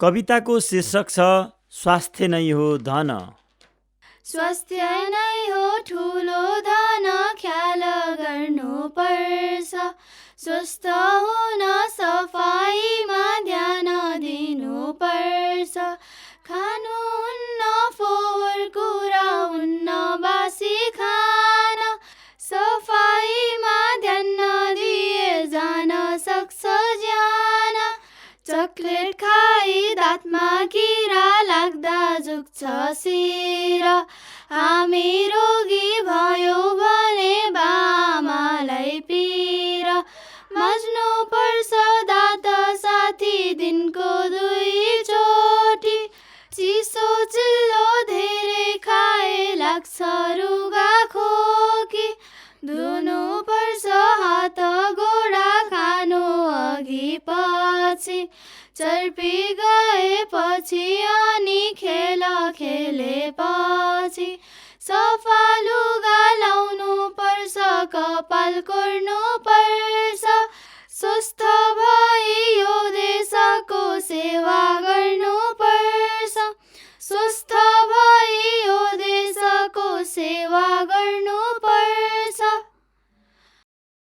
कविताको शीर्षक छ स्वास्थ्य नै हो धन। स्वास्थ्य नै हो ठुलो धन, ख्याल गर्नुपर्छ। स्वस्थ हुन सफाइमा ध्यान दिनुपर्छ। खानुहुन्न फोहोर कुरा, हुन्न बासी खाना। सफाइमा ध्यान नदिए जान सक्छ ज्यान। चकलेट खाई दाँतमा किरा लाग्दा जुग्छ शिर। हामी रोगी भयो भने बामालाई पीर। माझ्नु पर्छ दाँत साथी दिनको 2 चोटि। चिसो चिल्लो धेरै खाए लाग्छ रुगा खोकी। धुनु पर्छ हात गोडा खानु अघि पछि। चर्पी गएपछि अनि खेल खेलेपछि। सफा लुगा लाउनु पर्छ, कपाल कोर्नु पर्छ।